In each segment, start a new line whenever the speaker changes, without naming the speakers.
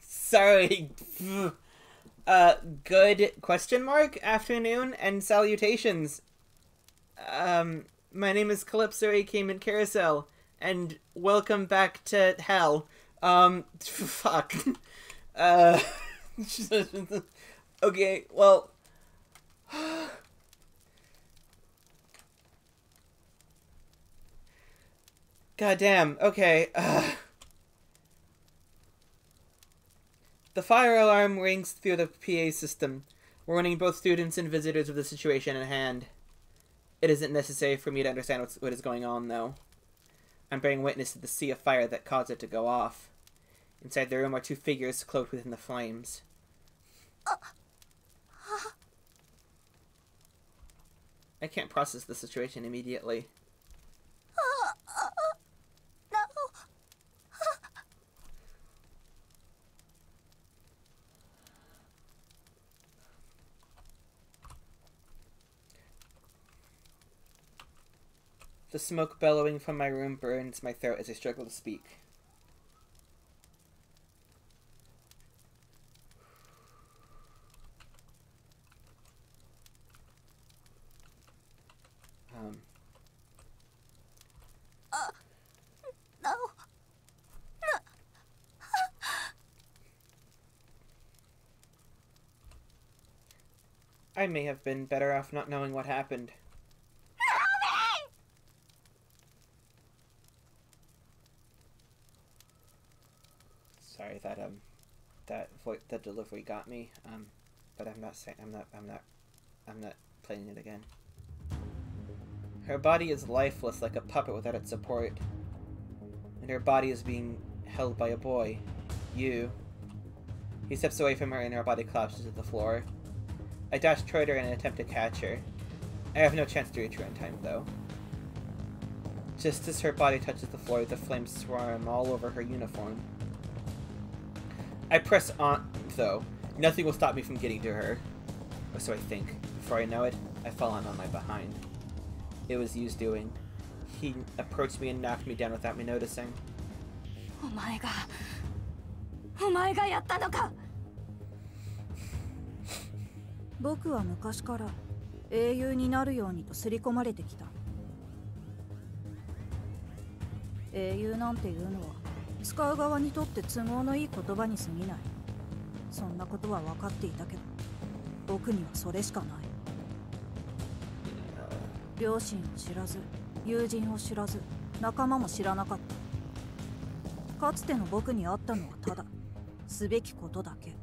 Sorry. Good question mark afternoon and salutations. My name is Calypso aka Mint Carousel, and welcome back to hell. Fuck. Okay, well. Goddamn, okay, The fire alarm rings through the PA system, warning both students and visitors of the situation at hand. It isn't necessary for me to understand what is going on, though. I'm bearing witness to the sea of fire that caused it to go off. Inside the room are two figures cloaked within the flames. I can't process the situation immediately.
No.
The smoke bellowing from my room burns my throat as I struggle to speak.
No.
I may have been better off not knowing what happened. Sorry, that delivery got me. But I'm not playing it again. Her body is lifeless like a puppet without its support. And her body is being held by a boy. You. He steps away from her and her body collapses to the floor. I dash toward her in an attempt to catch her. I have no chance to reach her in time, though. Just as her body touches the floor, the flames swarm all over her uniform. I press on, though. Nothing will stop me from getting to her. Or so I think. Before I know it, I've fallen on my behind. It was Yu's doing. He approached me and knocked me down without me noticing.
お前がやったのか。僕は昔から英雄になるようにと刷り込まれてきた。英雄なんていうのは使う側にとって都合のいい言葉に過ぎない。そんなことは分かっていたけど、僕にはそれしかない。両親を知らず、友人を知らず、仲間も知らなかった。かつての僕にあったのはただすべきことだけ。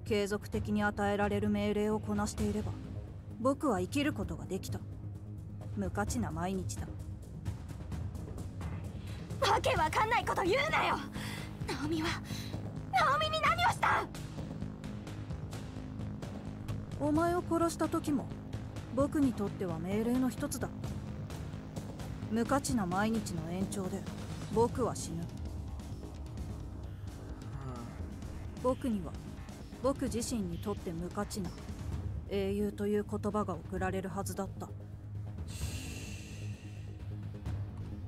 継続的に与えられる命令をこなしていれば、僕は生きることができた。無価値な毎日だ。わけわかんないこと言うなよ。ナオミに何をした？お前を殺した時も僕にとっては命令の一つだ。無価値な毎日の延長で僕は死ぬ。僕には僕自身にとって無価値な英雄という言葉が贈られるはずだった。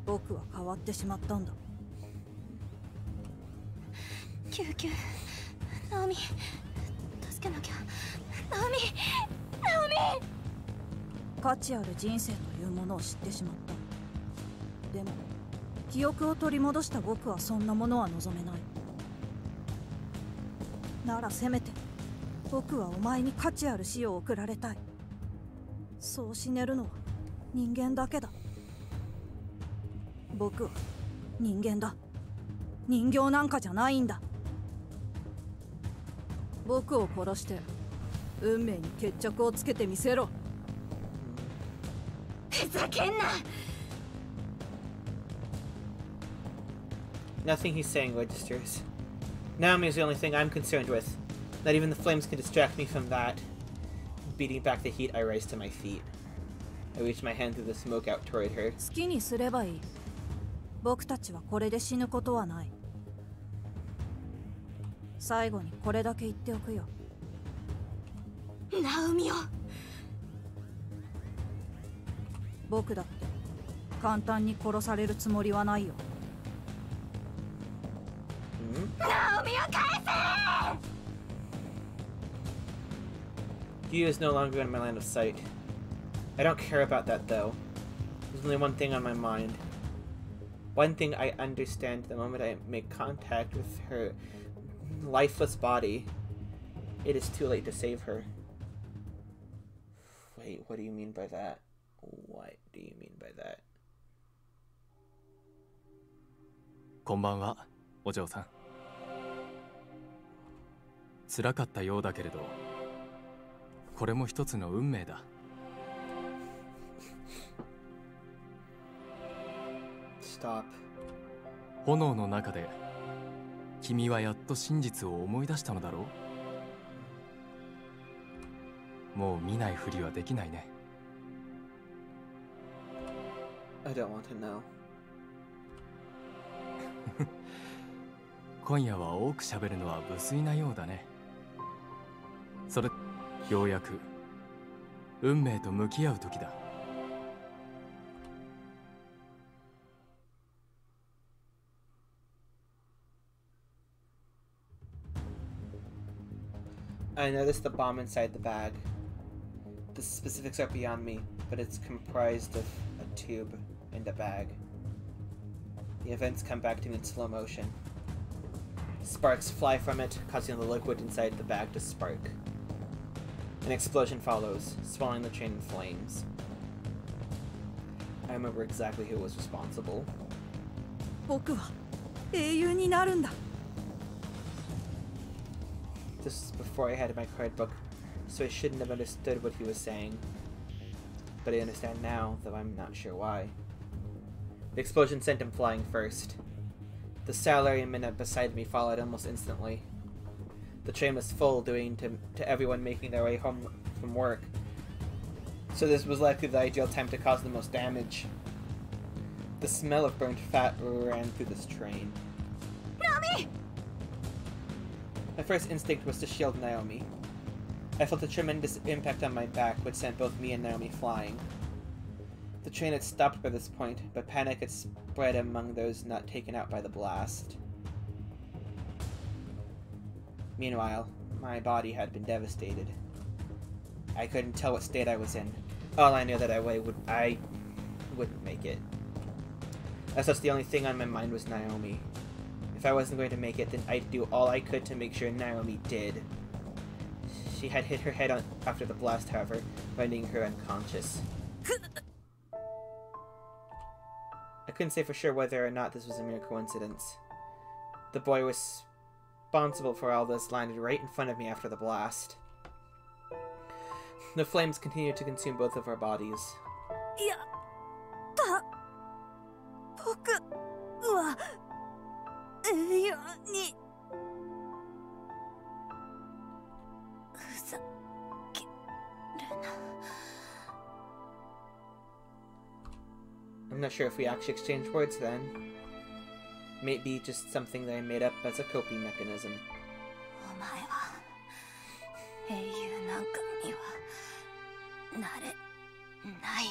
僕は変わってしまったんだ。救急、ナオミ、助けなきゃ。ナオミ。価値ある人生というものを知ってしまった。でも記憶を取り戻した僕はそんなものは望めない。ならせめて僕はお前に価値ある死を送られたい。そう死ねるのは人間だけだ。僕は人間だ。人形なんかじゃないんだ。僕を殺して運命に決着をつけてみせろ。ふざけんな。
Nothing he's saying registers. Naomi is the only thing I'm concerned with. Not even the flames can distract me from that. Beating back the heat, I rise to my feet. I reach my hand through the smoke out toward her.
好きにすればいい。僕たちはこれで死ぬことはない。最後にこれだけ言っておくよ。ナオミよ。僕だって簡単に殺されるつもりはないよ。
You is no longer in my line of sight. I don't care about that, though. There's only one thing on my mind. One thing I understand the moment I make contact with her lifeless body. It is too late to save her. Wait, what do you mean by that? What do you mean by that?
こんばんは、お嬢さん。辛かったようだけれど、これも一つの運命だ。
Stop.
炎の中で、君はやっと真実を思い出したのだろう。もう見ないふりはできないね。
I don't want to know.
今夜は多く喋るのは無粋なようだね。それ、ようやく運命と向き合う時だ。
I noticed the bomb inside the bag. The specifics are beyond me, but it's comprised of a tube and a bag. The events come back to me in slow motion. Sparks fly from it, causing the liquid inside the bag to spark. An explosion follows, swallowing the train in flames. I remember exactly who was responsible.
僕は英雄になるんだ。
This was before I had my card book, so I shouldn't have understood what he was saying. But I understand now, though I'm not sure why. The explosion sent him flying first. The salaryman beside me followed almost instantly. The train was full, due to everyone making their way home from work, so this was likely the ideal time to cause the most damage. The smell of burnt fat ran through this train.
Naomi!
My first instinct was to shield Naomi. I felt a tremendous impact on my back, which sent both me and Naomi flying. The train had stopped by this point, but panic had spread among those not taken out by the blast. Meanwhile, my body had been devastated. I couldn't tell what state I was in. All I knew that I wouldn't make it. As such, the only thing on my mind was Naomi. If I wasn't going to make it, then I'd do all I could to make sure Naomi did. She had hit her head after the blast, however, rendering her unconscious. I couldn't say for sure whether or not this was a mere coincidence. The boy responsible for all this landed right in front of me after the blast. The flames continued to consume both of our bodies.
やった僕は英雄にふざけるな。
I'm not sure if we actually exchanged words then. Maybe just something that I made up as a coping mechanism.
お前は英雄なんかにはなれない。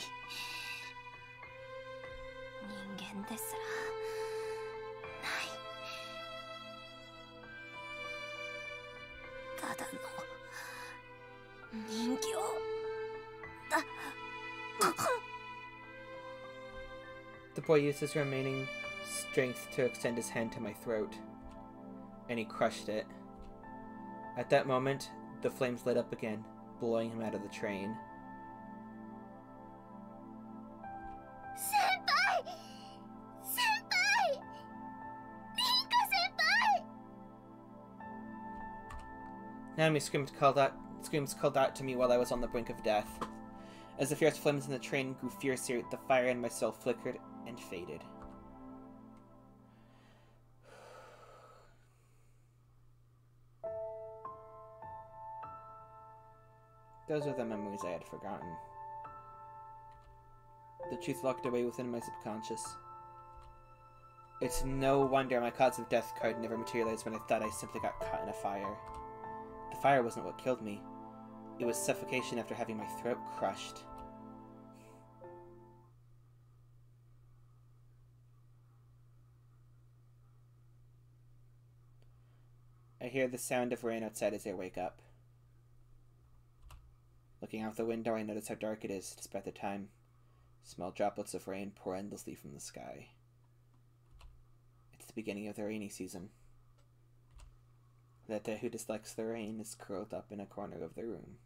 人間ですらない。ただの人形だ。
The boy used his remaining strength to extend his hand to my throat, and he crushed it. At that moment, the flames lit up again, blowing him out of the train.
Senpai! Senpai! Rinka senpai!
Naomi screams called out to me while I was on the brink of death. As the fierce flames in the train grew fiercer, the fire in my soul flickered and faded. Those are the memories I had forgotten. The truth locked away within my subconscious. It's no wonder my cause of death card never materialized when I thought I simply got caught in a fire. The fire wasn't what killed me. It was suffocation after having my throat crushed. I hear the sound of rain outside as I wake up. Looking out the window, I notice how dark it is, despite the time. Small droplets of rain pour endlessly from the sky. It's the beginning of the rainy season. Lete, who dislikes the rain, is curled up in a corner of the room.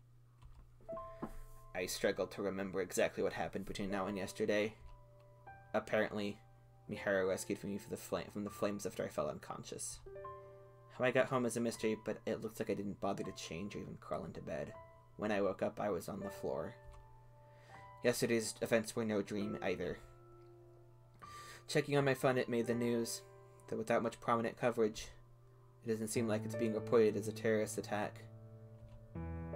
I struggle to remember exactly what happened between now and yesterday. Apparently, Miharu rescued me from the flames after I fell unconscious. How I got home is a mystery, but it looks like I didn't bother to change or even crawl into bed. When I woke up, I was on the floor. Yesterday's events were no dream either. Checking on my phone, it made the news, though without much prominent coverage. It doesn't seem like it's being reported as a terrorist attack.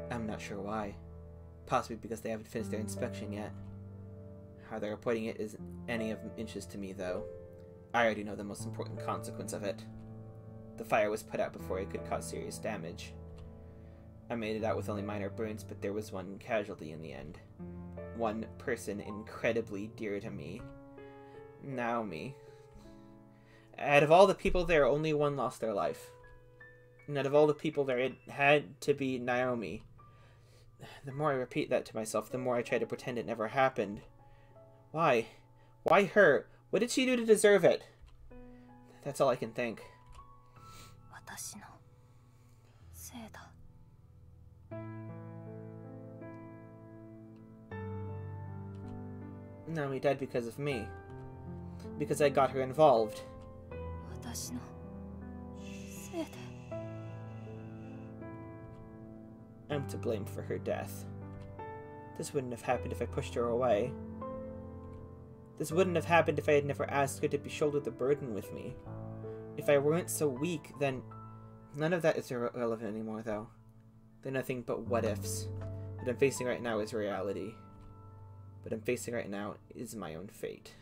I'm not sure why. Possibly because they haven't finished their inspection yet. How they're reporting it isn't any of interest to me, though. I already know the most important consequence of it. The fire was put out before it could cause serious damage. I made it out with only minor burns, but there was one casualty in the end. One person incredibly dear to me. Naomi. Out of all the people there, only one lost their life. And out of all the people there, it had to be Naomi. The more I repeat that to myself, the more I try to pretend it never happened. Why? Why her? What did she do to deserve it? That's all I can think. Naomi died because of me. Because I got her involved. I'm to blame for her death. This wouldn't have happened if I pushed her away. This wouldn't have happened if I had never asked her to shoulder the burden with me. If I weren't so weak, then... None of that is irrelevant anymore, though. They're nothing but what-ifs. What I'm facing right now is reality. What I'm facing right now is my own fate.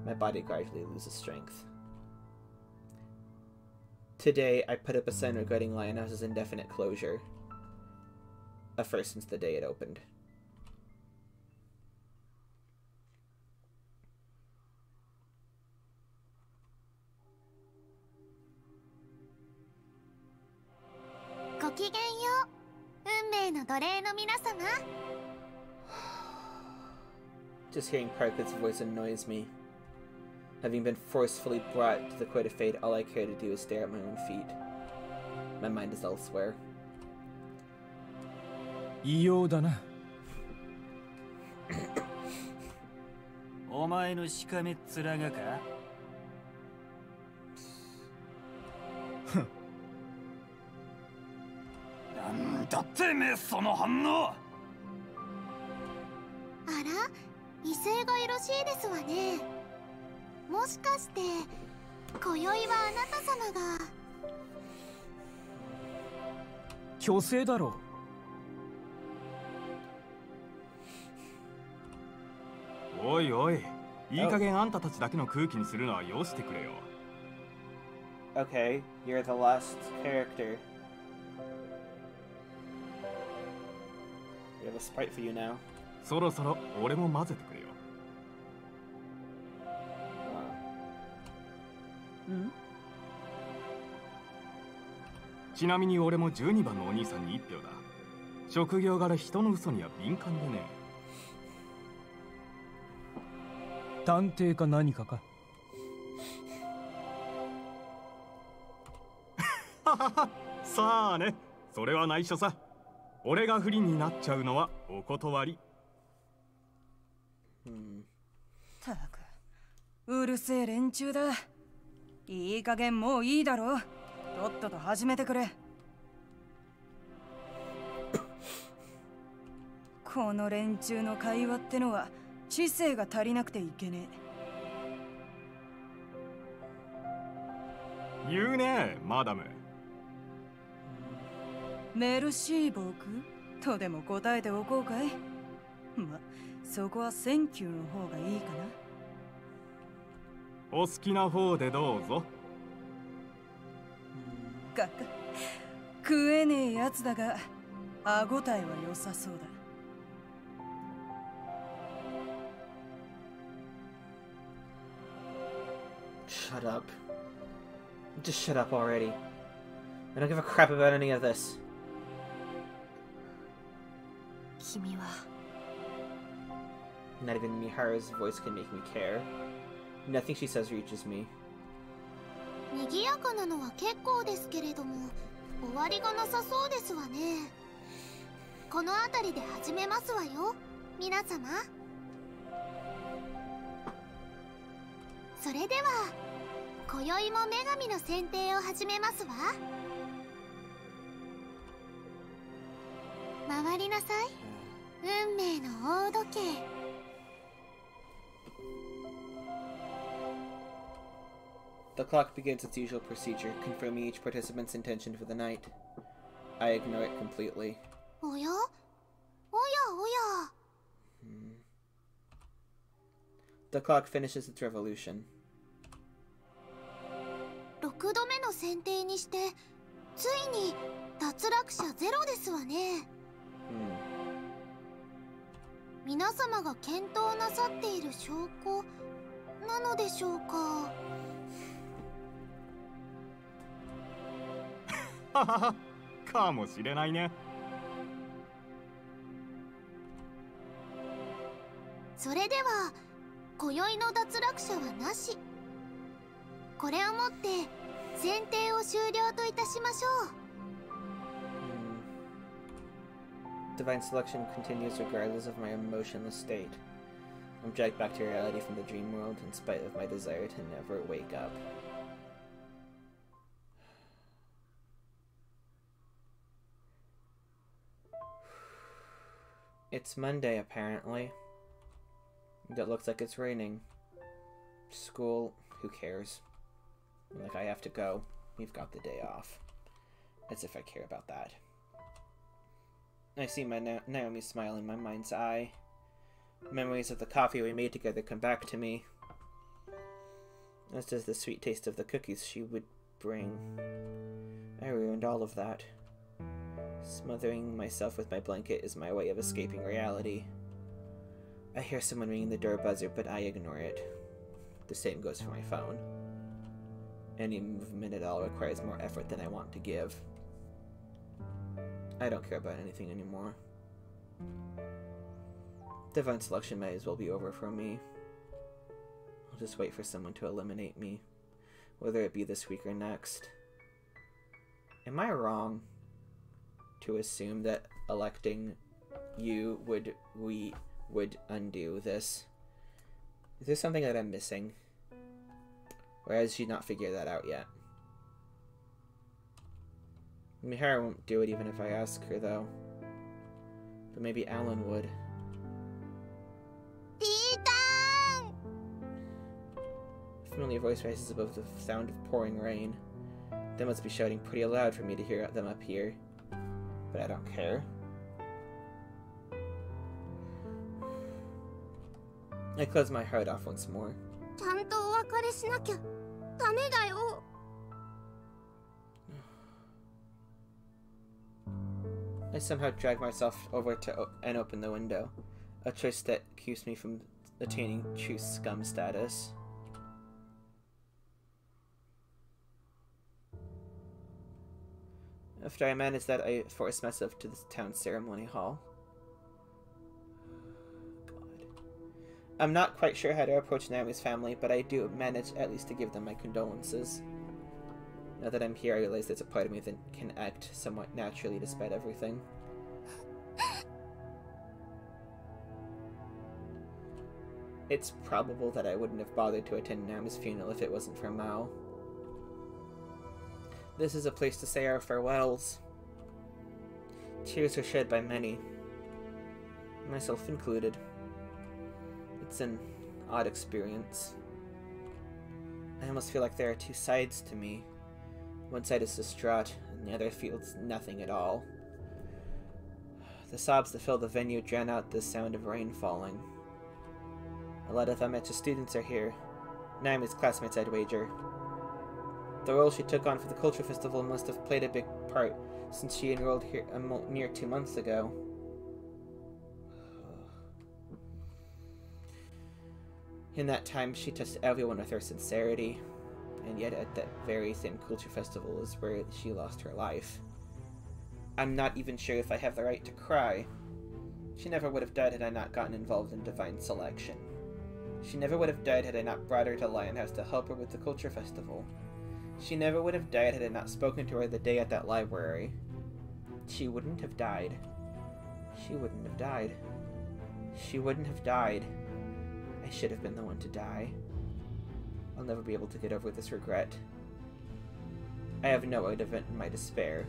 My body gradually loses strength. Today, I put up a sign regarding Lionhouse's indefinite closure. A first since the day it opened. Just hearing Parker's voice annoys me. Having been forcefully brought to the court of fate, all I care to do is stare at my own feet. My mind is elsewhere.
異様だな。
お前のしかめっ面がか？なんだってめえその反応。
あら、威勢がよろしいですわね。もしかして今宵はあなた様が
虚勢だろう。おいおい、いい加減あんたたちだけの空気にするのはよしてくれよ。
Okay, you're the last character. We have a sprite for you now.
そろそろ俺も混ぜてくれよ。ちなみに俺も12番のお兄さんに1票だ。職業柄人の嘘には敏感でね。探偵か何かか。さあね、それは内緒さ。俺が不利になっちゃうのはお断り。
たく、うるせえ連中だ。いい加減もういいだろ。とっとと始めてくれ。この連中の会話ってのは知性が足りなくていけね
え。言うね、マダム。
メルシー僕とでも答えておこうかい。ま、そこはセンキューの方がいいかな。
お好きな方でどうぞ。
か食えねえやつだが歯ごたえは良さそうだ。
Shut up. Just shut up already. I don't give a crap about any of this.
君は
Not even Miharu's voice can make me care. Nothing she says reaches me.
賑やかなのは結構ですけれども、終わりがなさそうですわね。この辺りで始めますわよ、皆様。それでは今宵も女神の選定を始めますわ。回りなさい、運命の大時計。
The clock begins its usual procedure, confirming each participant's intention for the night. I ignore it completely.
おやおやおや。
The clock finishes its revolution.
6度目の選定にしてついに脱落者ゼロですわね。皆様が検討なさっている証拠なのでしょうか。
かもしれないね。
それでは今宵の脱落者はなし。これをもって選定を終了といたしましょう。
Divine selection continues regardless of my emotionless state. I'm dragged back to reality from the dream world in spite of my desire to never wake up. It's Monday, apparently. It looks like it's raining. School, who cares? Like, I have to go. We've got the day off. As if I care about that. I see my Naomi's smile in my mind's eye. Memories of the coffee we made together come back to me. As does the sweet taste of the cookies she would bring. I ruined all of that. Smothering myself with my blanket is my way of escaping reality. I hear someone ringing the door buzzer, but I ignore it. The same goes for my phone. Any movement at all requires more effort than I want to give. I don't care about anything anymore. Divine selection might as well be over for me. I'll just wait for someone to eliminate me, whether it be this week or next. Am I wrong to assume that electing you would undo this? Is there something that I'm missing? Or has she not figured that out yet? Miharu won't do it even if I ask her, though. But maybe Alan would. A familiar voice rises above the sound of pouring rain. They must be shouting pretty loud for me to hear them up here. But I don't care. I close my heart off once more. I somehow drag myself over to and open the window, a choice that keeps me from attaining true scum status. After I manage that, I force myself to the town ceremony hall. God. I'm not quite sure how to approach Naomi's family, but I do manage at least to give them my condolences. Now that I'm here, I realize there's a part of me that can act somewhat naturally despite everything. It's probable that I wouldn't have bothered to attend Naomi's funeral if it wasn't for Mao. This is a place to say our farewells. Tears are shed by many, myself included. It's an odd experience. I almost feel like there are two sides to me. One side is distraught, and the other feels nothing at all. The sobs that fill the venue drown out the sound of rain falling. A lot of amateur students are here. Naomi's classmates, I'd wager. The role she took on for the Culture Festival must have played a big part since she enrolled here near 2 months ago. In that time, she touched everyone with her sincerity. and yet at that very same culture festival is where she lost her life. I'm not even sure if I have the right to cry. She never would have died had I not gotten involved in divine selection. She never would have died had I not brought her to Lionhouse to help her with the culture festival. She never would have died had I not spoken to her the day at that library. She wouldn't have died. She wouldn't have died. She wouldn't have died. I should have been the one to die. I'll never be able to get over this regret. I have no way to vent my despair.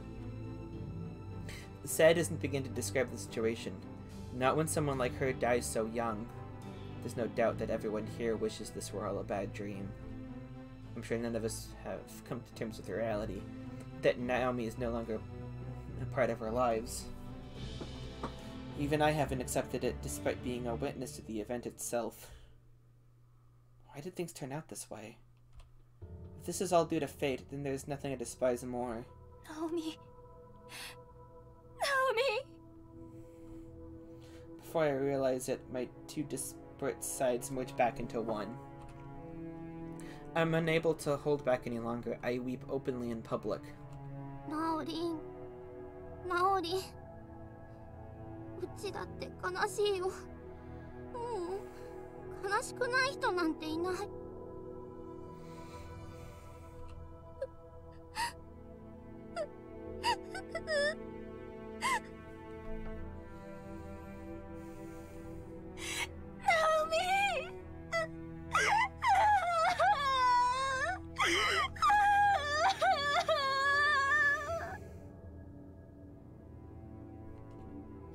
Sad doesn't begin to describe the situation. Not when someone like her dies so young. There's no doubt that everyone here wishes this were all a bad dream. I'm sure none of us have come to terms with the reality that Naomi is no longer a part of our lives. Even I haven't accepted it despite being a witness to the event itself. Why did things turn out this way? If this is all due to fate, then there's nothing I despise more.
Naomi. Naomi!
Before I realize it, my two disparate sides merge back into one. I'm unable to hold back any longer. I weep openly in public.
Naori. Naori. うちだって悲しいよ。もう悲しくない人なんていない。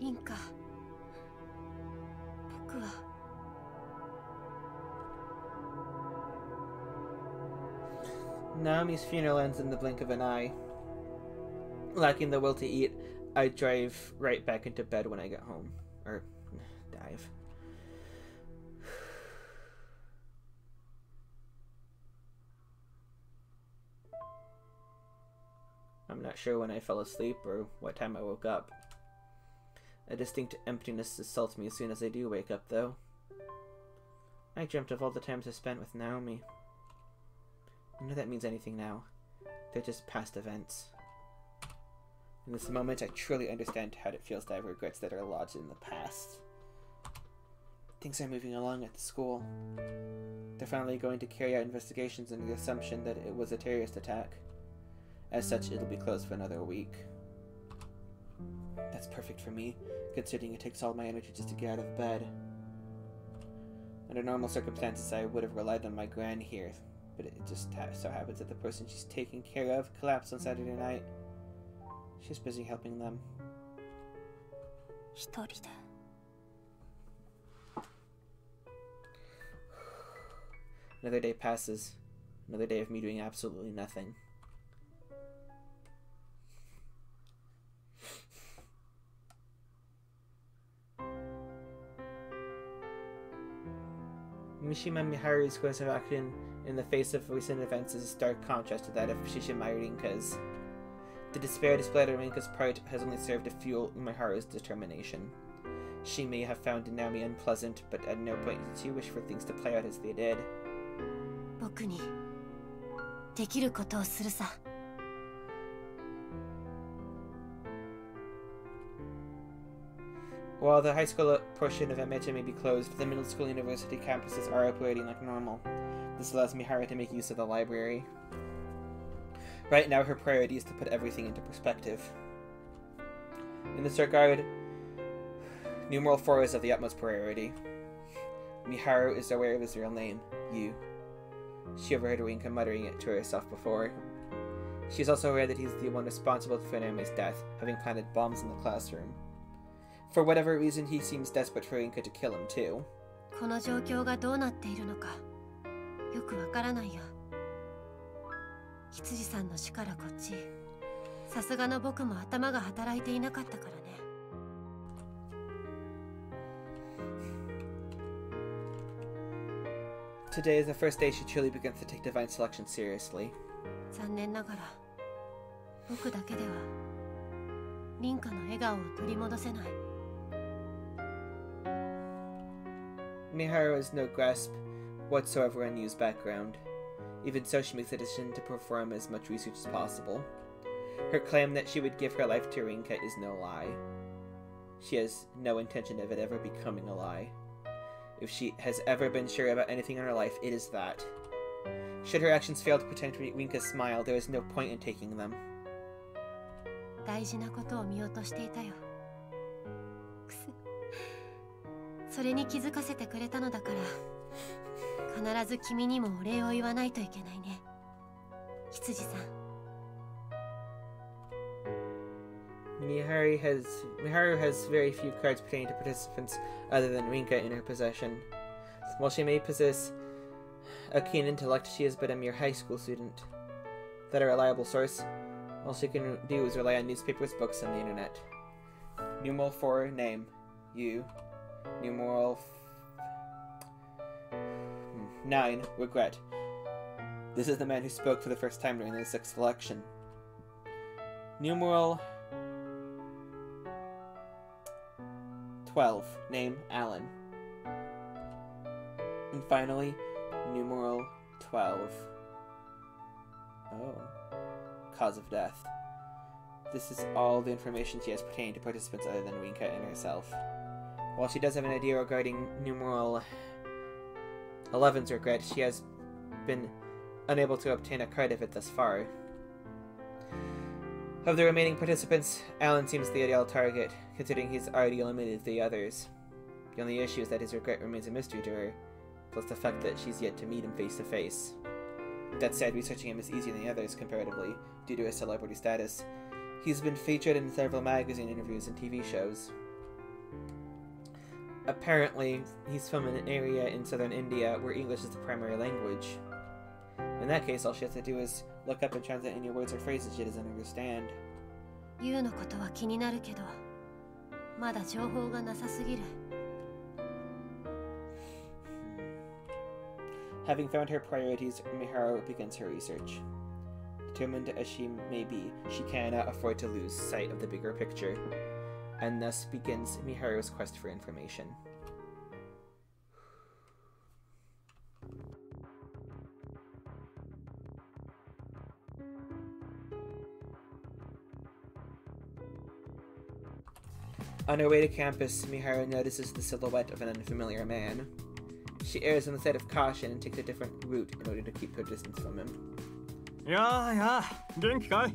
リンカ、僕は。
Naomi's funeral ends in the blink of an eye. Lacking the will to eat, I drive right back into bed when I get home. Or dive. I'm not sure when I fell asleep or what time I woke up. A distinct emptiness assaults me as soon as I do wake up, though. I dreamt of all the times I spent with Naomi. None of that means anything now. They're just past events. In this moment, I truly understand how it feels to have regrets that are lodged in the past. Things are moving along at the school. They're finally going to carry out investigations under the assumption that it was a terrorist attack. As such, it'll be closed for another week. That's perfect for me, considering it takes all my energy just to get out of bed. Under normal circumstances, I would have relied on my gran here, but it just so happens that the person she's taking care of collapsed on Saturday night. She's busy helping them.
一人で。
Another day passes. Another day of me doing absolutely nothing. Mishima Miharu's course of action in the face of recent events is a stark contrast to that of Shishimai Rinka's. The despair displayed on Rinka's part has only served to fuel Miharu's determination. She may have found Naomi unpleasant, but at no point did she wish for things to play out as they did.
僕にできることをするさ。
While the high school portion of Emecha may be closed, the middle school university campuses are operating like normal. This allows Miharu to make use of the library. Right now, her priority is to put everything into perspective. In this regard, numeral 4 is of the utmost priority. Miharu is aware of his real name, Yu. She overheard Rinka muttering it to herself before. She is also aware that he's the one responsible for Naomi's death, having planted bombs in the classroom. For whatever reason, he seems desperate for Rinka to kill him too.
この状況がどうなっているのかよくわからないよ。羊さんの死からこっち、さすがの僕も頭が働いていなかったからね。
Today is the first day she truly begins to take divine selection seriously.
残念ながら僕だけではリンカの笑顔を取り戻せない。
Miharu has no grasp whatsoever on Yu's background. Even so, she makes the decision to perform as much research as possible. Her claim that she would give her life to Rinka is no lie. She has no intention of it ever becoming a lie. If she has ever been sure about anything in her life, it is that. Should her actions fail to protect Rinka's smile, there is no point in taking them.
大事なことを見落としていたよ。くす。それに気づかせてくれたのだから、必ず君にもお礼を言わないといけないね。羊さん。
Miharu has very few cards pertaining to participants other than Rinka in her possession. While she may possess a keen intellect, she is but a mere high school student. Without a reliable source, all she can do is rely on newspapers, books, and the internet. Numeral 4, name, you. Numeral 9, regret. This is the man who spoke for the first time during the 6th election. Numeral 12, name, Alan. And finally, numeral 12. Oh. Cause of death. This is all the information she has pertaining to participants other than Rinka and herself. While she does have an idea regarding numeral 11's regret, she has been unable to obtain a card of it thus far. Of the remaining participants, Alan seems the ideal target, considering he's already eliminated the others. The only issue is that his regret remains a mystery to her, plus the fact that she's yet to meet him face to face. That said, researching him is easier than the others comparatively, due to his celebrity status. He's been featured in several magazine interviews and TV shows. Apparently, he's from an area in southern India where English is the primary language. In that case, all she has to do is look up and translate any words or phrases she doesn't understand.
ユウのことは気になるけど、まだ情報がなさすぎる。
Having found her priorities, Miharu begins her research. Determined as she may be, she cannot afford to lose sight of the bigger picture, and thus begins Miharu's quest for information. On her way to campus, Miharu notices the silhouette of an unfamiliar man. She errs on the side of caution and takes a different route in order to keep her distance from him.
Yeah, 元気かい?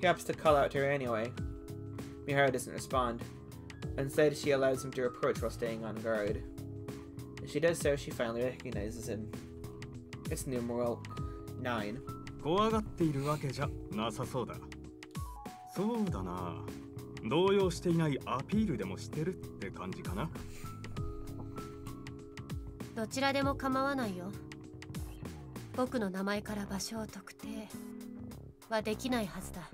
He opts to call out to her anyway. Miharu doesn't respond. Instead, she allows him to approach while staying on guard. As she does so, she finally recognizes him. It's numeral 9.
怖がっているわけじゃなさそうだ。そうだな。動揺していないアピールでもしてるって感じかな。
どちらでも構わないよ。僕の名前から場所を特定はできないはずだ。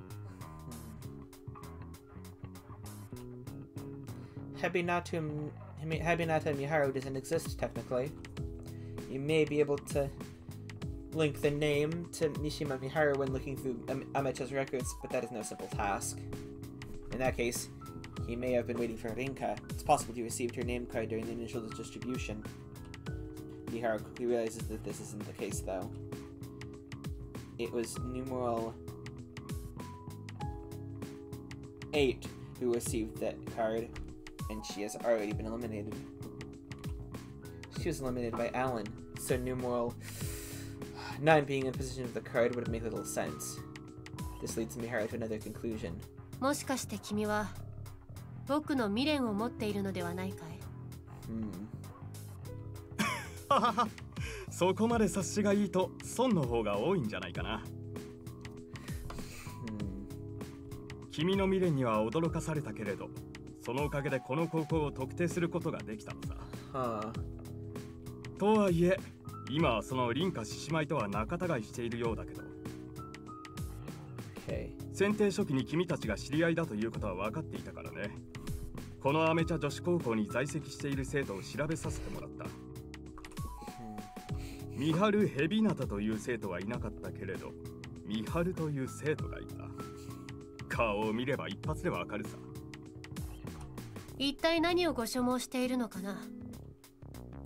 Habinata Miharu doesn't exist technically. You may be able to link the name to Mishima Miharu when looking through Amecha's records, but that is no simple task. In that case, he may have been waiting for Rinka. It's possible he received her name card during the initial distribution. Miharu quickly realizes that this isn't the case, though. It was numeral 8 who received that card, and she has already been eliminated. She was eliminated by Alan, so numeral 9 being in possession of the card would make little sense. This leads Miharu to another conclusion.
もしかして君は僕の未練を持っているのではないかい？
そこまで察しがいいと損の方が多いんじゃないかな。君の未練には驚かされたけれど、そのおかげでこの高校を特定することができたのさ。とはいえ、今はその凛花獅子舞とは仲違いしているようだけど。選定初期に君たちが知り合いだということは分かっていたからね。このアメ茶女子高校に在籍している生徒を調べさせてもらった。ミハル・ヘビナタという生徒はいなかったけれど、ミハルという生徒がいた。顔を見れば一発でわかるさ。
一体何をご所望しているのかな？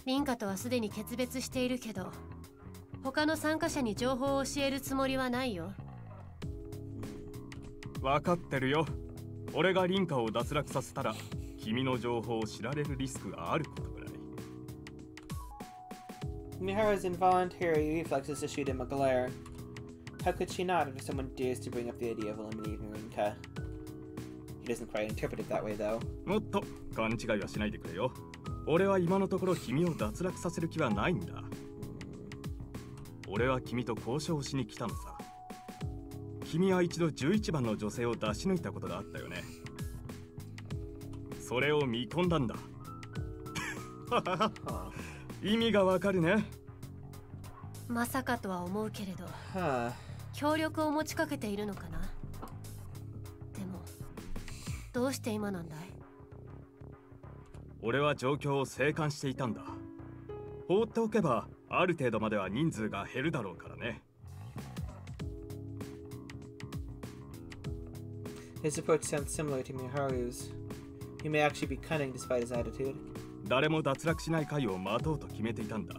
リンカとはすでに決別しているけど、他の参加者に情報を教えるつもりはないよ。
分かってるよ。俺がリンカを脱落させたら君の情報を知られるリスクがあることぐらい。
Miharu's involuntary reflexes issued him a glare. How could she not if someone dares to bring up the idea of eliminating Rinka? He doesn't quite interpret it that way, though.
もっと勘違いはしないでくれよ。俺は今のところ君を脱落させる気はないんだ。俺は君と交渉しに来たのさ。君は一度11番の女性を出し抜いたことがあったよね。それを見込んだんだ。意味がわかるね。
まさかとは思うけれど、
Huh.
協力を持ちかけているのかな。でもどうして今なんだい？
俺は状況を静観していたんだ。放っておけばある程度までは人数が減るだろうからね。
His approach sounds similar to Miharu's. He may actually be cunning despite his attitude.
誰も脱落しない回を待とうと決めていたんだ。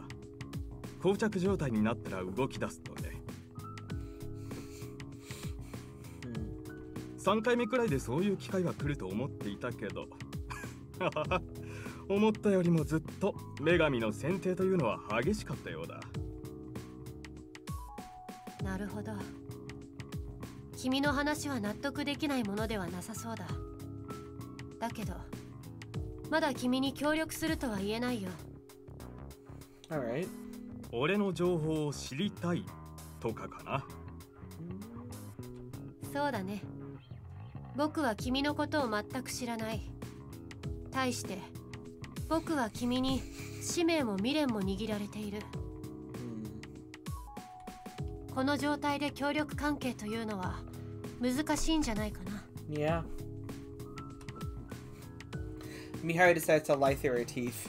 膠着状態になったら動き出すとね。3回目くらいでそういう機会は来ると思っていたけど思ったよりもずっと女神の選定というのは激しかったようだ。
なるほど。君の話は納得できないものではなさそうだ。だけどまだ君に協力するとは言えないよ。
Alright.
俺の情報を知りたいとかかな。
そうだね。僕は君のことを全く知らない。対して僕は君に使命も未練も握られている。この状態で協力関係というのは難しいんじゃないかな。
Yeah. Miharu decides to lie through her teeth.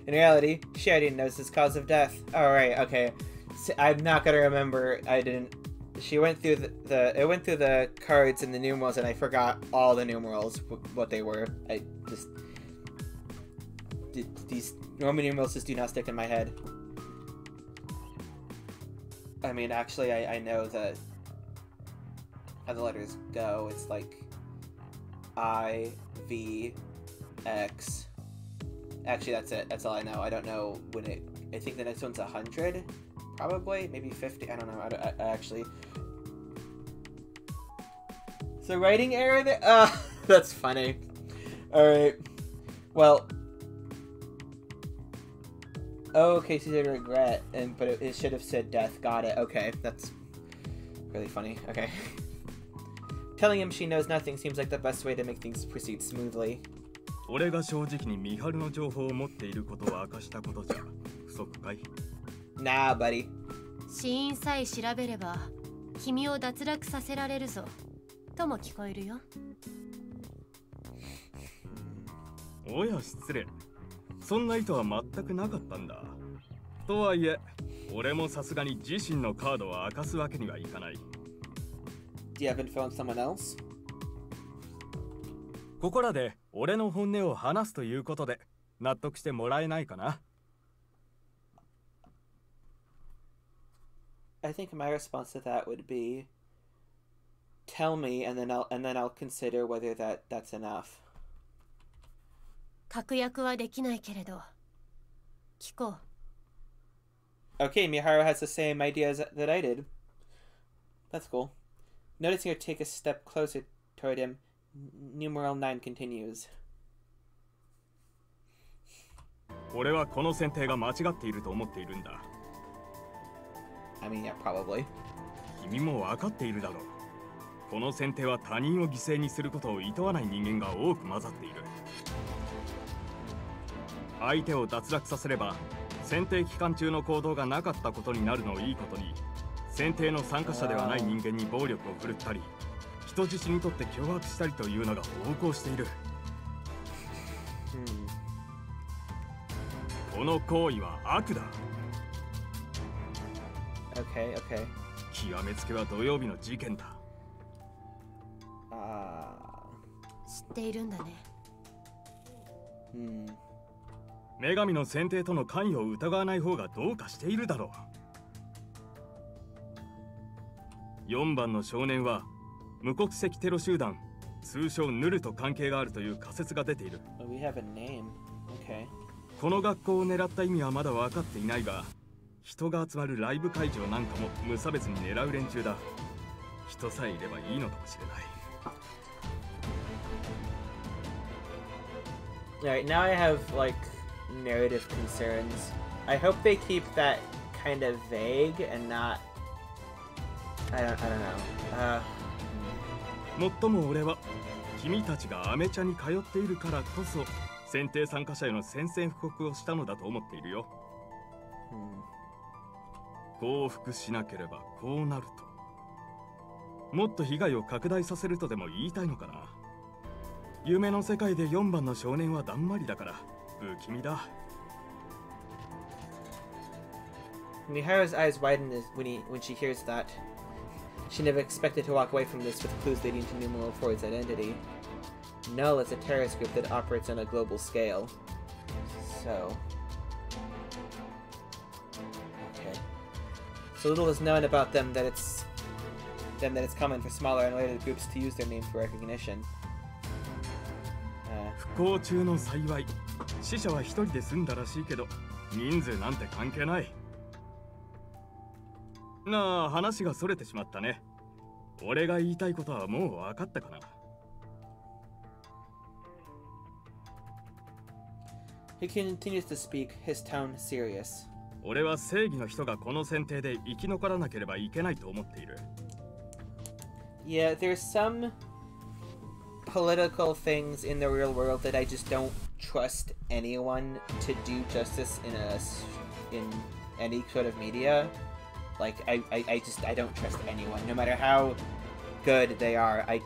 In reality, she already knows his cause of death. Alright, okay. So I'm not gonna remember. I didn't. She went through it went through the cards and the numerals, and I forgot all the numerals, what they were. I just. These Roman numerals just do not stick in my head. I mean, actually, I know that how the letters go. It's like I, V, X. Actually, that's it. That's all I know. I don't know when it. I think the next one's 100, probably, maybe 50. I don't know. I actually. So writing error there. That's funny. All right. Well. Oh, okay. She's a regret, but it should have said death. Got it. Okay, that's really funny. Okay. Telling him she knows nothing seems like the best way to make things proceed smoothly.
俺が正直にミハルの情報を持っていることを明かしたことじゃ不足かい？
Nah, buddy.
死因さえ調べれば君を脱落させられるぞとも聞こえるよ。
おや失礼。そんな意図は全くなかったんだ。とはいえ、俺もさすがに自身のカードを明かすわけにはいかない。
Do you haven't found someone else?
ここらで俺の本音を話すということで納得してもらえないかな。
I think my response to that would be, tell me, and then I'll consider whether that's enough.
確約はできないけれど聞こう。
Okay, Miharu has the same ideas that I did. That's cool. Noticing her take a step closer toward him, numeral 9 continues.
俺はこの選定が間違っていると思っているんだ。
I mean, yeah, probably.
君も分かっているだろう。この選定は他人を犠牲にすることを厭わない人間が多く混ざっている。相手を脱落させれば選定期間中の行動がなかったことになるのをいいことに、選定の参加者ではない人間に暴力を振るったり人質にとって脅迫したりというのが横行している。この行為は悪だ。
Okay, okay.
極めつけは土曜日の事件だ。
知っているんだね。
女神の選定との関与を疑わない方がどうかしているだろう。4番の少年は無国籍テロ集団通称ヌルと関係があるという仮説が出ている。
We have a name. Okay.
この学校を狙った意味はまだ分かっていないが、人が集まるライブ会場なんかも無差別に狙う連中だ。人さえいればいいのかもしれない。
Alright, now I have, like, narrative concerns. I hope they keep that kind of vague and not... I don't know.
もっとも俺は君たちがアメ茶に通っているからこそ選定参加者への宣戦布告をしたのだと思っているよ。降伏しなければこうなると。もっと被害を拡大させるとでも言いたいのかな。夢の世界で4番の少年はだんまりだから不気味だ。
Miharu's eyes widen when she hears that. She never expected to walk away from this with clues leading to Numeral 4's identity. Null is a terrorist group that operates on a global scale. So... Okay. So little is known about them that it's common for smaller unrelated groups to use their name for recognition.
不幸中の幸い、死者は一人で済んだらしいけど、人数なんて関係ない。なあ、話がそれてしまったね。俺が言いたいことはもう分かったかな。
He continues to speak, his tone serious.
俺は正義の人がこの選定で生き残らなければいけないと思っている。
Yeah, there's some political things in the real world that I just don't trust anyone to do justice in any sort of media. Like I don't trust anyone, no matter how good they are. I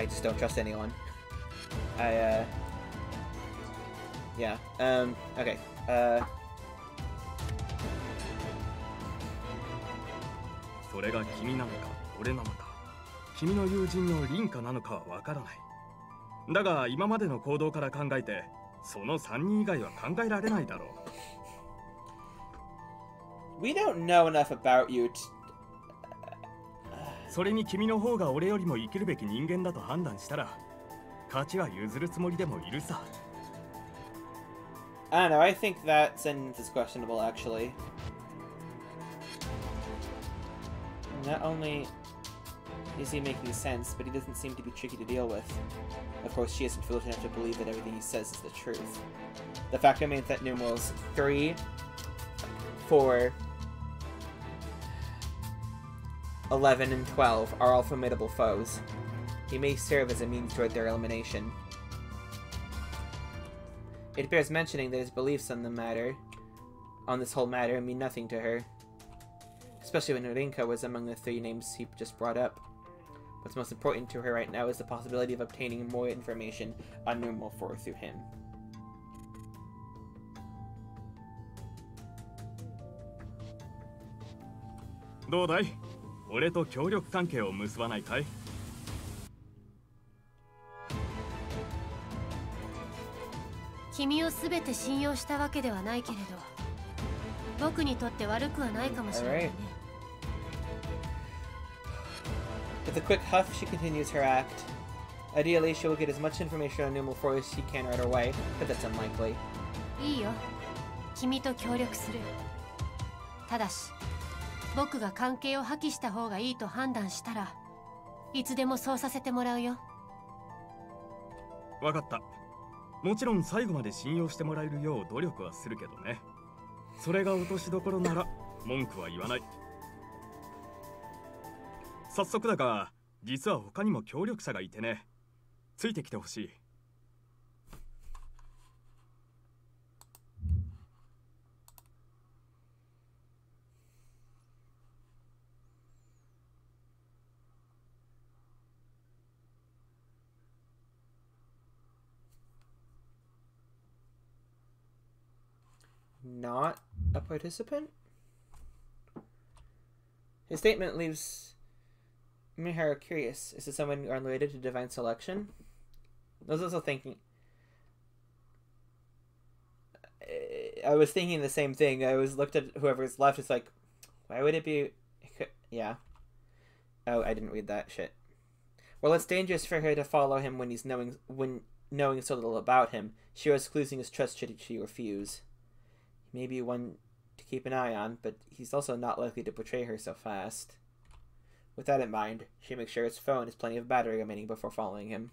just don't trust anyone. Yeah. Okay.
それが君なのか俺なのか、君の友人のリンカなのかはわからない。だが今までの行動から考えて、その3人以外は考えられないだろう。
We don't know enough about you.
それに君の方が俺よりも生きるべき人間だと判断したら、勝ちは譲るつもりでもいるさ。
I don't know. I think that sentence is questionable, actually. Not only is he making sense, but he doesn't seem to be tricky to deal with. Of course, she isn't foolish enough to believe that everything he says is the truth. The fact remains that numerals 3, 4, 11, and 12 are all formidable foes. He may serve as a means toward their elimination. It bears mentioning that his beliefs on this whole matter, mean nothing to her. Especially when Rinka was among the 3 names he just brought up. What's most important to her right now is the possibility of obtaining more information on numeral 4 through him.
どうだい？俺と協力関係を結ばないかい？
君をすべて信用したわけではないけれど、僕にとって悪くはないかもしれないね。
With a quick huff, she continues her act. Ideally, she will get as much information on numeral 4 as she can right away, but that's unlikely.
いいよ。君と協力する。ただし、僕が関係を破棄した方がいいと判断したら、いつでもそうさせてもらうよ。
わかった。もちろん最後まで信用してもらえるよう努力はするけどね。それが落としどころなら文句は言わない。早速だが、実は他にも協力者がいてね。ついてきてほしい。
Not a participant? His statement leaves Miharu curious. Is it someone unrelated to divine selection? I was also thinking... I was thinking the same thing. I was looked at whoever's left. It's like, why would it be? Yeah. Oh, I didn't read that shit. Well, it's dangerous for her to follow him when knowing so little about him. She was losing his trust should she refuse. He may be one to keep an eye on, but he's also not likely to betray her so fast. With that in mind, she makes sure his phone has plenty of battery remaining before following him.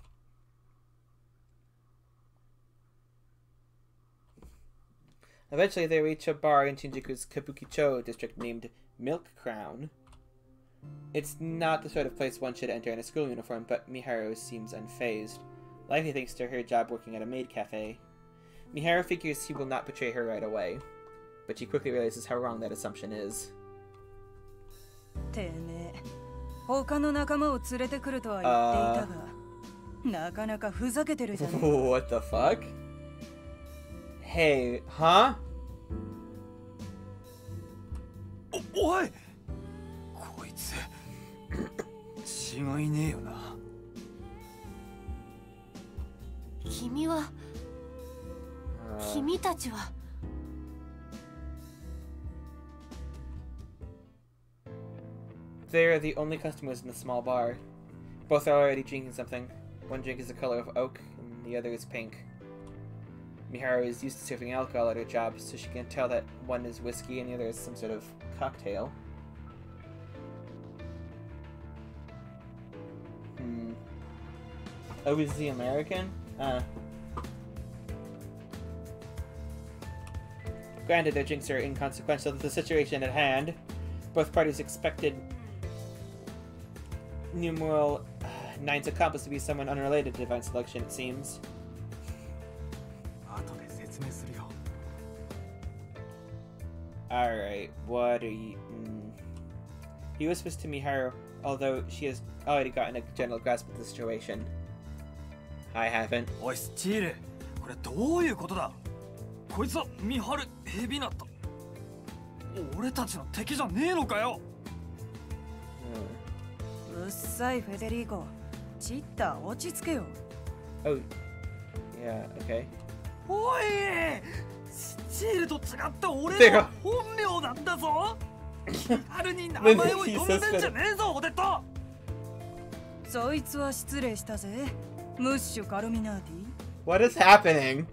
Eventually, they reach a bar in Shinjuku's Kabukicho district named Milk Crown. It's not the sort of place one should enter in a school uniform, but Miharu seems unfazed, likely thanks to her job working at a maid cafe. Miharu figures he will not betray her right away, but she quickly realizes how wrong that assumption is.
てめえ、他の仲間を連れてくるとは言っていたが、なかなかふざけてるじゃん。
What the fuck? Hey, huh?
おい、こいつ違いねえよな。
君たちは。
They are the only customers in the small bar. Both are already drinking something. One drink is the color of oak, and the other is pink. Miharu is used to serving alcohol at her job, so she can tell that one is whiskey and the other is some sort of cocktail. Oh, is he American? Granted, their drinks are inconsequential to the situation at hand. Both parties expected numeral 9's accomplice to be someone unrelated to divine selection, it seems. Alright, what are you... He whispers to Miharu, although she has already gotten a general grasp of the situation. I haven't.
おいスチール、これどういうことだ。こいつはミハル・ヘビナット。俺たちの敵じゃねえのかよ。
うっさいフェデリーコ、チッタ落ち着けよ。
Oh, yeah, okay.
おい、スチールと違って俺の本名なんだぞ。ミハルに名前を呼んでんじゃねえぞ、オデット。
そいつは失礼したぜ。ムッシュ・カルミナーティ。
What is happening?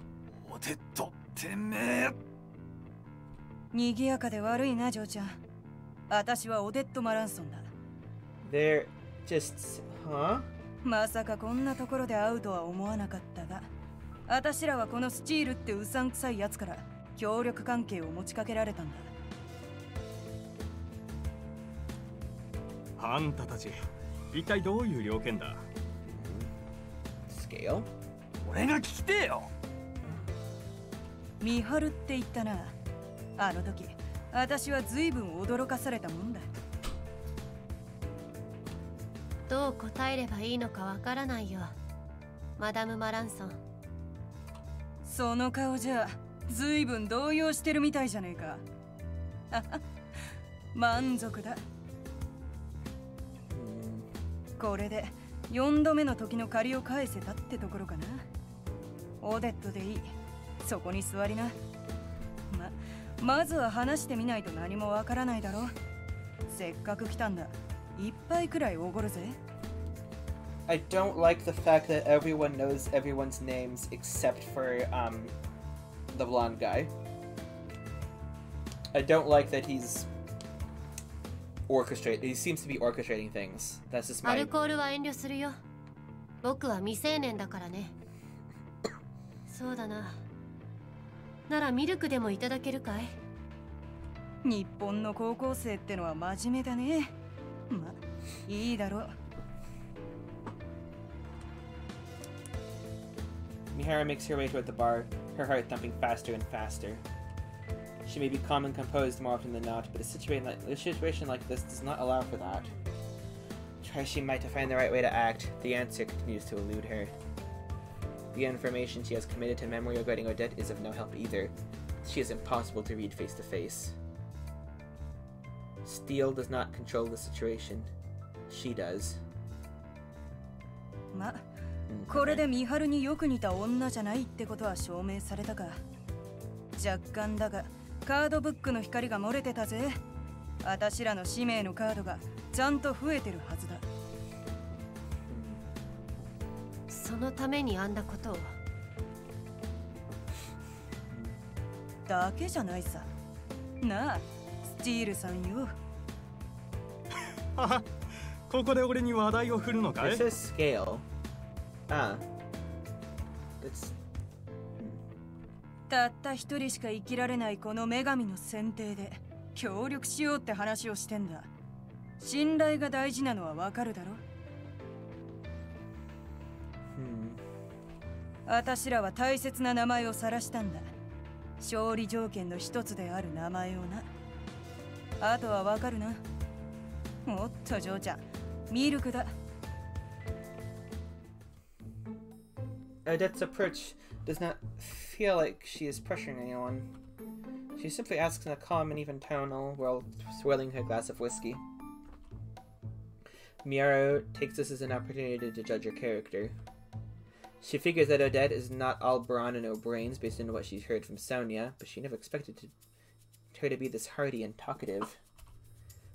オデット、てめえ。
にぎやかで悪いな、ジョーちゃん。私はオデット・マランソンだ。
They're just... Huh?
まさかこんなところで会うとは思わなかったが、私らはこのスチールってうさんくさいやつから協力関係を持ちかけられたんだ。
あんたたち、一体どういう了見だ？
Scale?
俺が聞きてえよ。
ミハルって言ったな。あの時、私は随分驚かされたもんだ。
どう答えればいいのかわからないよ、マダム・マランソン。
その顔じゃ随分動揺してるみたいじゃねえか。満足だ。これで4度目の時の借りを返せたってところかな。オデットでいい。そこに座りな。まずは話してみないと何もわからないだろ。せっかく来たんだ。一杯くらいおごるぜ。
I don't like the fact that everyone knows everyone's names except for the blonde guy. I don't like that he seems to be orchestrating things. That's just my...
アルコールは遠慮するよ。僕は未成年だからね。そうだな。ならミルクでもいただけるかい？
日本の高校生ってのは真面目だね。ま、いいだろう。
Miharu makes her way toward the bar, her heart thumping faster and faster. She may be calm and composed more often than not, but a situation like this does not allow for that. Try she might to find the right way to act, the answer continues to elude her. The information she has committed to memory regarding Odette is of no help either. She is impossible to read face to face. Steel does not control the situation. She does.
ま、これでミハルによく似た女じゃないってことは証明されたか。若干だがカードブックの光が漏れてたぜ。私らの使命のカードがちゃんと増えてるはずだ。
そのためにあんなことを。
だけじゃないさ。なあ、スチールさんよ。
ここで俺に話題を振るのかい？
This is scale. It's...
たった一人しか生きられないこの女神の選定で協力しようって話をしてんだ。信頼が大事なのはわかるだろ。私らは大切な名前を晒したんだ。勝利条件の一つである名前をな。あとはわかるな。おっと嬢ちゃん、ミルクだ。
Odette's approach does not feel like she is pressuring anyone. She simply asks in a calm and even tone while swirling her glass of whiskey. Miharu takes this as an opportunity to judge her character. She figures that Odette is not all brawn and no brains based on what she's heard from Sonia, but she never expected her to be this hearty and talkative.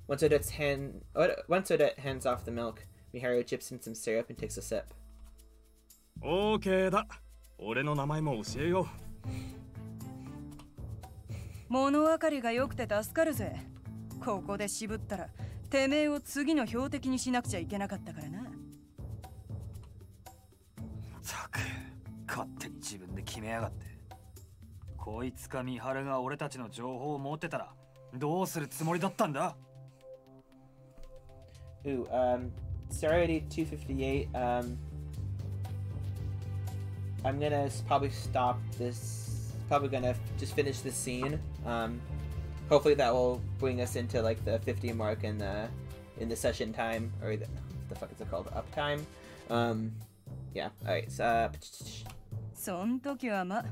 Once Odette hands off the milk, Miharu chips in some syrup and takes a sip.
OK だ。俺の名前も教えよう。
物分かりが良くて助かるぜ。ここで渋ったらてめえを次の標的にしなくちゃいけなかったからな。
ったく、勝手に自分で決めやがって。こいつか三春が俺たちの情報を持ってたらどうするつもりだったんだ？
Ooh, it's already 2:58. I'm gonna probably stop this. Probably gonna just finish this scene. Hopefully that will bring us into like the 50 mark in the session time, or the fuck is it called? Uptime. Yeah. All right. So.
そん時はま、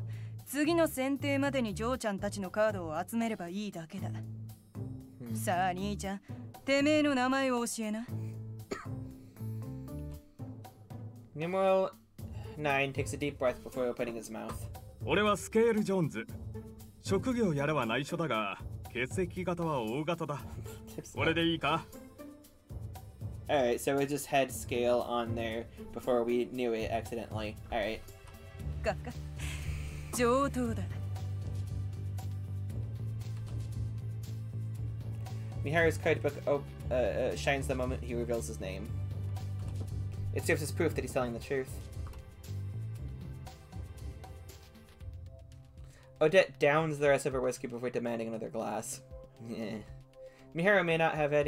次の選定までにジョーちゃんたちのカードを集めればいいだけだ。さあ兄ちゃん、てめえの名前を教えな。
Numeral 9 takes a deep breath before opening his mouth.
俺はスケール・ジョーンズ。職業やらは内緒だが、血液型は O 型だ。これでいいか？
Alright, so we just had scale on there before we knew it accidentally. Alright.
上等だ。
Miharu's card book shines the moment he reveals his name. It serves as proof that he's telling the truth. Odette downs the rest of her whiskey before demanding another glass. Miharu may not have had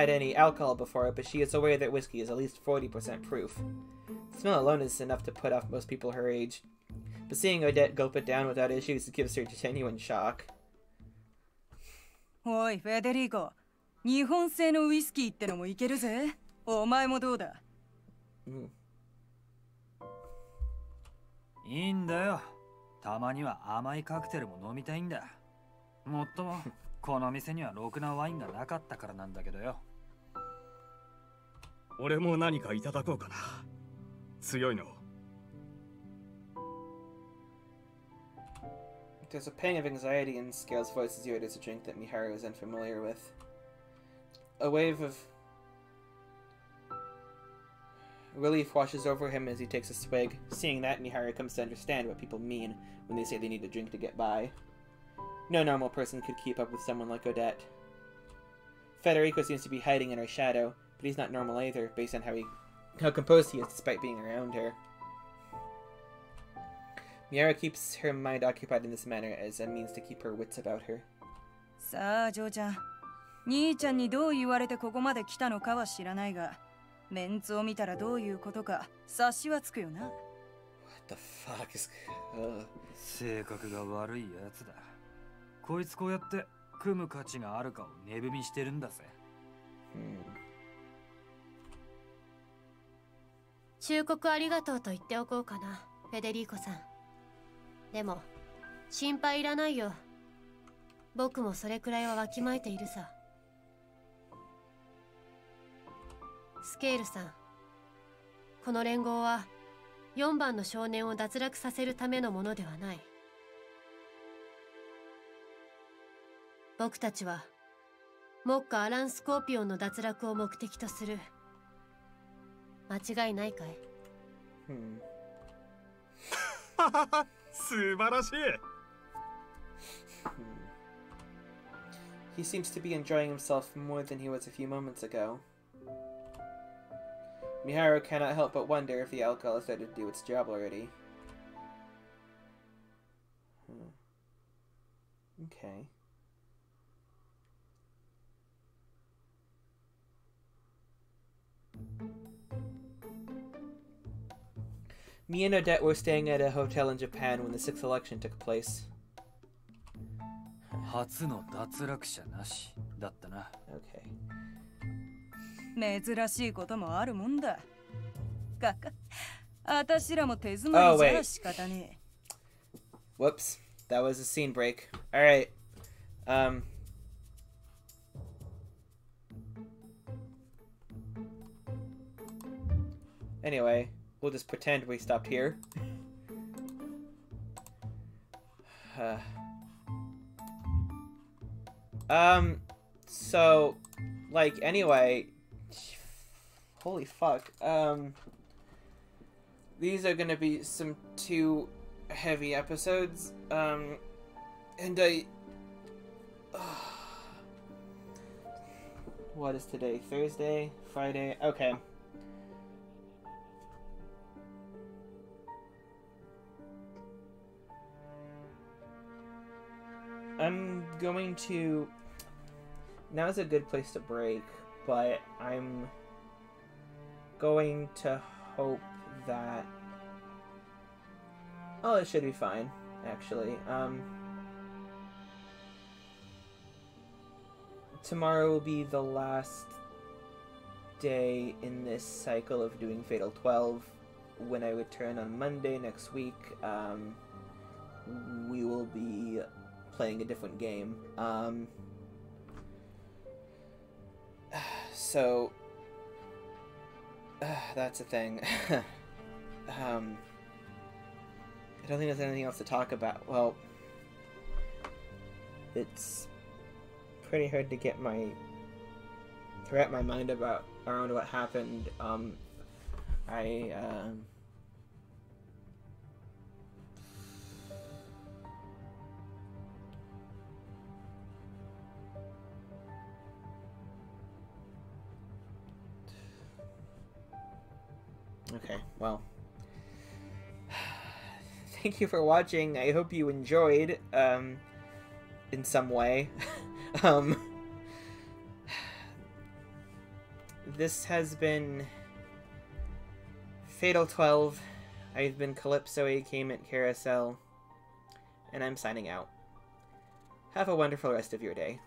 any alcohol before, but she is aware that whiskey is at least 40% proof. The smell alone is enough to put off most people her age. But seeing Odette gulp it down without issues gives her genuine shock.
おい、フェデリーコ。日本製のウイスキーってのもいけるぜ。お前もどうだ？
いいんだよ。たまには甘いカクテルも飲みたいんだ。もっとも、この店にはろくなワインがなかったからなんだけどよ。
俺も何かいただこうかな。強いの。
There's a pang of anxiety in Scale's voice as he orders a drink that Miharu is unfamiliar with. A wave of relief washes over him as he takes a swig. Seeing that, Miharu comes to understand what people mean when they say they need a drink to get by. No normal person could keep up with someone like Odette. Federico seems to be hiding in her shadow, but he's not normal either, based on how composed he is despite being around her. Miharu keeps her mind occupied in this manner as a means to keep her wits about her.
さあ、ジョーちゃん。兄ちゃんにどう言われてここまで来たのかは知らないが、メンツを見たらどういうことか察しはつくよな。
What the fuck is...
性格が悪いやつだ。こいつこうやって組む価値があるかを値踏みしてるんだぜ。
忠告ありがとうと言っておこうかな、フェデリーコさん。でも心配いらないよ。僕もそれくらいはわきまえているさ。スケールさん、この連合は4番の少年を脱落させるためのものではない。僕たちは目下アランスコーピオンの脱落を目的とする。間違いないかい？
素晴らしい。
He seems to be enjoying himself more than he was a few moments ago. Miharu cannot help but wonder if the alcohol has started to do its job already. Okay. Me and Odette were staying at a hotel in Japan when the 6th election took place.
初の脱落者なしだったな。
Okay.
珍しいこともあるもんだ。かか、あたしらも手詰まりじゃ仕方ねえ。
Whoops, that was a scene break. Alright. Anyway, we'll just pretend we stopped here. So, like, anyway, holy fuck, these are gonna be some 2 heavy episodes, and what is today? Thursday? Friday? Okay. I'm going to... Now's a good place to break, but I'm going to hope that... Oh, it should be fine, actually. Tomorrow will be the last day in this cycle of doing Fatal 12. When I return on Monday next week, we will be playing a different game. So that's a thing. I don't think there's anything else to talk about. Well, it's pretty hard to wrap my mind around what happened. Okay, well, thank you for watching. I hope you enjoyed, in some way. This has been Fatal 12. I've been Calypso, aka Mint Carousel, and I'm signing out. Have a wonderful rest of your day.